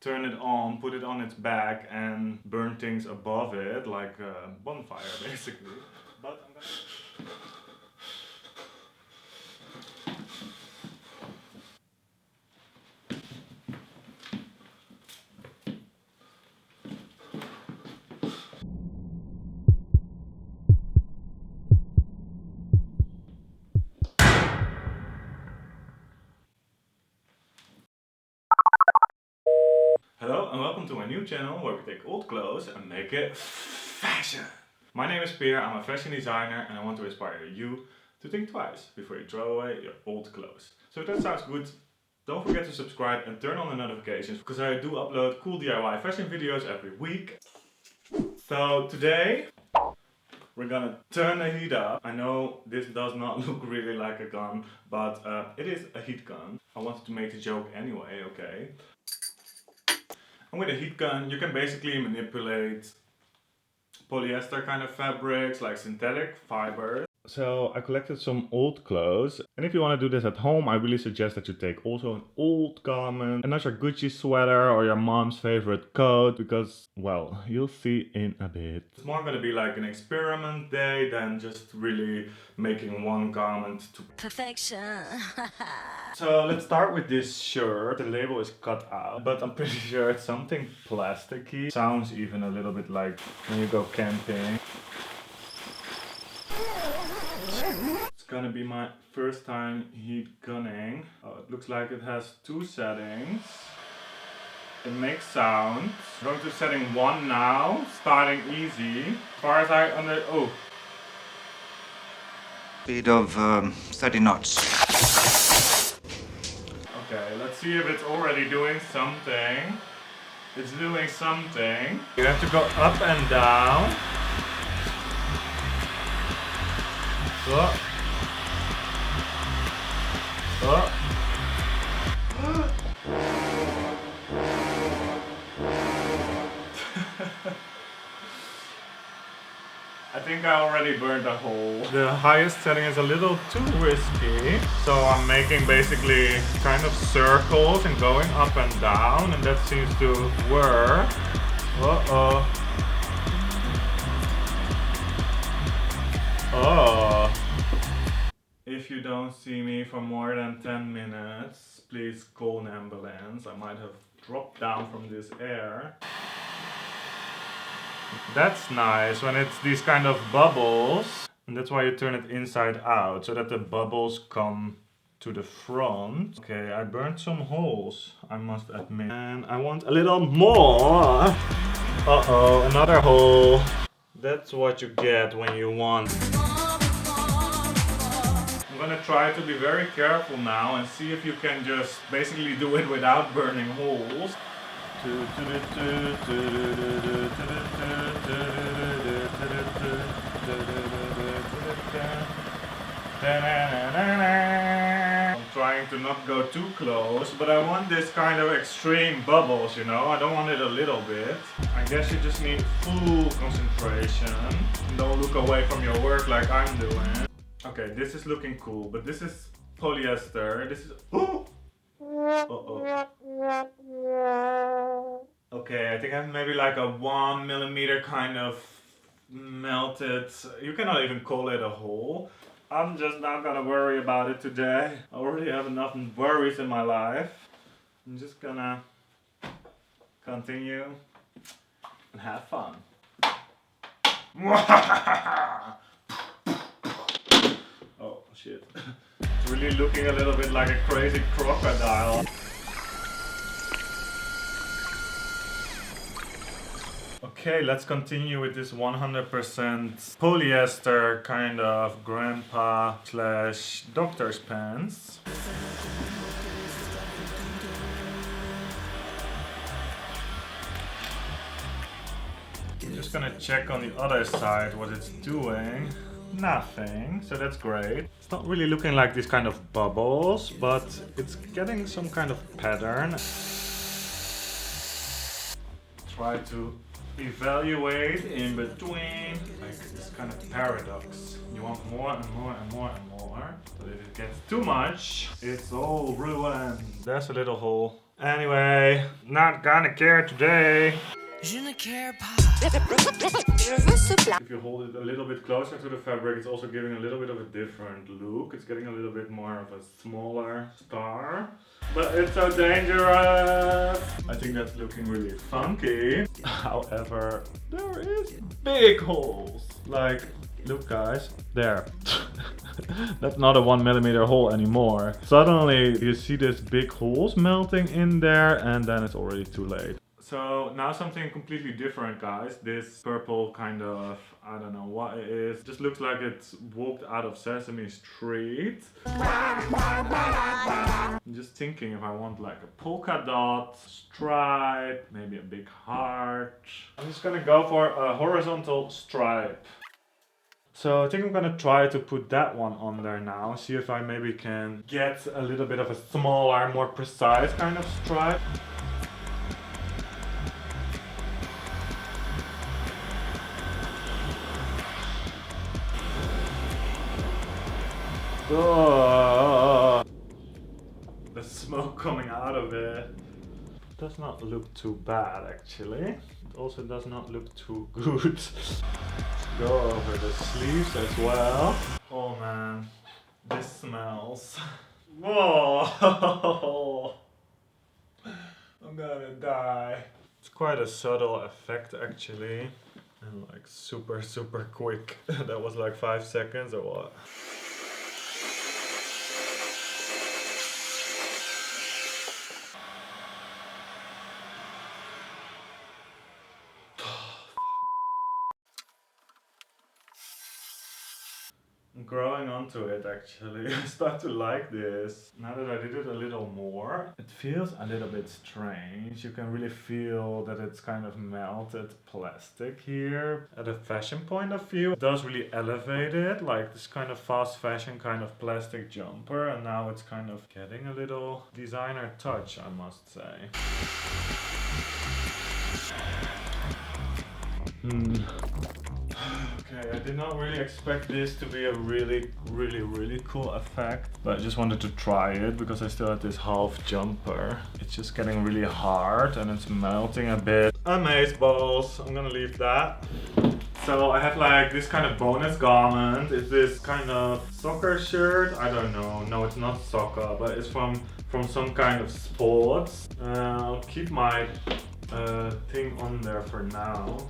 turn it on, put it on its back and burn things above it like a bonfire basically. But I'm gonna... Hello and welcome to my new channel where we take old clothes and make it fashion. My name is Peer, I'm a fashion designer and I want to inspire you to think twice before you throw away your old clothes. So if that sounds good, don't forget to subscribe and turn on the notifications because I do upload cool DIY fashion videos every week. So today we're gonna turn the heat up. I know this does not look really like a gun, but it is a heat gun. I wanted to make the joke anyway, okay? And with a heat gun, you can basically manipulate polyester kind of fabrics, like synthetic fibers. So I collected some old clothes, and if you want to do this at home, I really suggest that you take also an old garment, another Gucci sweater or your mom's favorite coat, because, well, you'll see in a bit. It's more going to be like an experiment day than just really making one garment to perfection. So let's start with this shirt. The label is cut out, but I'm pretty sure it's something plasticky. Sounds even a little bit like when you go camping. It's gonna be my first time heat gunning. Oh, it looks like it has two settings. It makes sound. I'm going to setting 1 now, starting easy. As far as I Speed of 30 knots. Okay, let's see if it's already doing something. It's doing something. You have to go up and down. Oh. Oh. I think I already burned a hole. The highest setting is a little too risky, so I'm making basically kind of circles and going up and down, and that seems to work. Uh-oh. Oh. If you don't see me for more than 10 minutes, please call an ambulance. I might have dropped down from this air. That's nice when it's these kind of bubbles, and that's why you turn it inside out so that the bubbles come to the front. Okay, I burned some holes, I must admit, and I want a little more. Uh-oh, another hole. That's what you get when you want. I'm gonna try to be very careful now and see if you can just basically do it without burning holes. I'm trying to not go too close, but I want this kind of extreme bubbles, you know? I don't want it a little bit. I guess you just need full concentration. Don't look away from your work like I'm doing. Okay, this is looking cool, but this is polyester. This is... Oh! Uh-oh. Okay, I think I have maybe like a 1 millimeter kind of melted. You cannot even call it a hole. I'm just not gonna worry about it today. I already have enough worries in my life. I'm just gonna continue and have fun. Oh shit. It's really looking a little bit like a crazy crocodile. Okay, let's continue with this 100% polyester kind of grandpa slash doctor's pants. I'm just gonna check on the other side what it's doing. Nothing, so that's great. It's not really looking like these kind of bubbles, but it's getting some kind of pattern. Try to evaluate in between, like this kind of paradox. You want more and more and more and more, but if it gets too much, it's all ruined. There's a little hole. Anyway, not gonna care today. Je ne care pas. If you hold it a little bit closer to the fabric, it's also giving a little bit of a different look. It's getting a little bit more of a smaller star. But it's so dangerous! I think that's looking really funky. However, there is big holes. Like, look guys, there. That's not a 1mm hole anymore. Suddenly you see these big holes melting in there and then it's already too late. So now something completely different guys. This purple kind of, I don't know what it is. Just looks like it's walked out of Sesame Street. I'm just thinking if I want like a polka dot, stripe, maybe a big heart. I'm just gonna go for a horizontal stripe. So I think I'm gonna try to put that one on there now. See if I maybe can get a little bit of a smaller, more precise kind of stripe. Oh, the smoke coming out of it does not look too bad actually. It also does not look too good. Go over the sleeves as well. Oh man, this smells. Whoa! I'm gonna die. It's quite a subtle effect actually. And like super quick. That was like 5 seconds or what? I'm growing onto it actually. I start to like this. Now that I did it a little more, it feels a little bit strange. You can really feel that it's kind of melted plastic here. At a fashion point of view, it does really elevate it, like this kind of fast fashion kind of plastic jumper, and now it's kind of getting a little designer touch, I must say. Okay, I did not really expect this to be a really cool effect, but I just wanted to try it because I still had this half jumper. It's just getting really hard and it's melting a bit. Amazeballs, I'm gonna leave that. So I have like this kind of bonus garment. It's this kind of soccer shirt. I don't know. No, it's not soccer, but it's from some kind of sports. I'll keep my thing on there for now.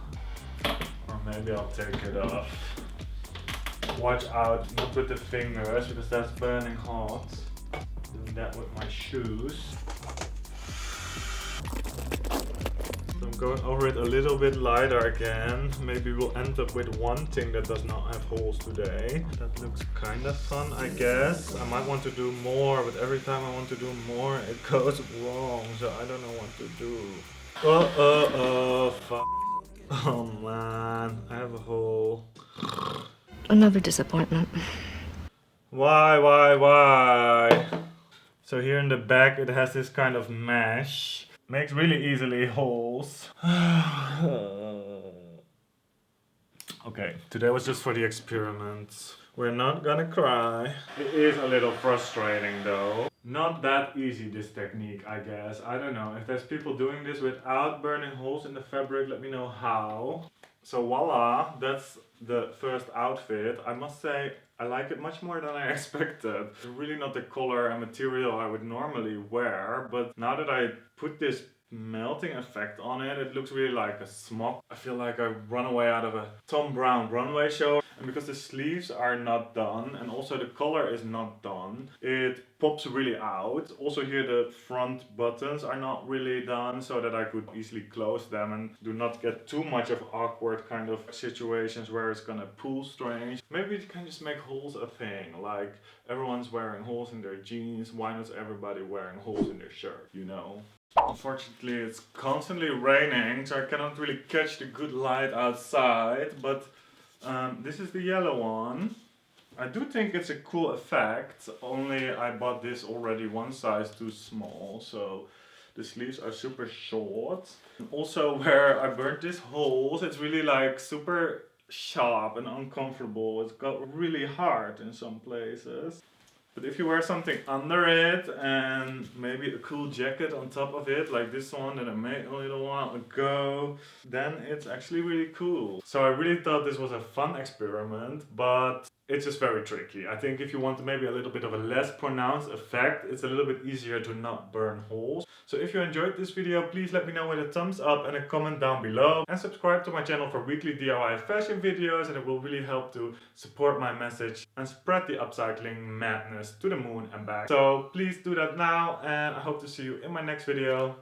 Or maybe I'll take it off. Watch out, not with the fingers because that's burning hot. Doing that with my shoes. So I'm going over it a little bit lighter again. Maybe we'll end up with one thing that does not have holes today. That looks kind of fun, I guess. I might want to do more, but every time I want to do more, it goes wrong. So I don't know what to do. Fuck. Oh man, I have a hole. Another disappointment. Why? So here in the back it has this kind of mesh. Makes really easily holes. Okay, today was just for the experiment. We're not gonna cry. It is a little frustrating though. Not that easy, this technique, I guess. I don't know. If there's people doing this without burning holes in the fabric, let me know how. So voila, that's the first outfit. I must say, I like it much more than I expected. It's really not the color and material I would normally wear, but now that I put this melting effect on it, it looks really like a smock. I feel like I run away out of a Tom Brown runway show. And because the sleeves are not done and also the color is not done, it pops really out. Also here the front buttons are not really done so that I could easily close them and do not get too much of awkward kind of situations where it's gonna pull strange. Maybe you can just make holes a thing, like everyone's wearing holes in their jeans, why not everybody wearing holes in their shirt, you know? Unfortunately it's constantly raining so I cannot really catch the good light outside, but this is the yellow one. I do think it's a cool effect, only I bought this already one size too small, so the sleeves are super short. Also where I burnt these holes, it's really like super sharp and uncomfortable. It's got really hard in some places. But if you wear something under it and maybe a cool jacket on top of it, like this one that I made a little while ago, then it's actually really cool. So I really thought this was a fun experiment, but it's just very tricky. I think if you want maybe a little bit of a less pronounced effect, it's a little bit easier to not burn holes. So if you enjoyed this video, please let me know with a thumbs up and a comment down below. And subscribe to my channel for weekly DIY fashion videos, and it will really help to support my message and spread the upcycling madness to the moon and back. So please do that now, and I hope to see you in my next video.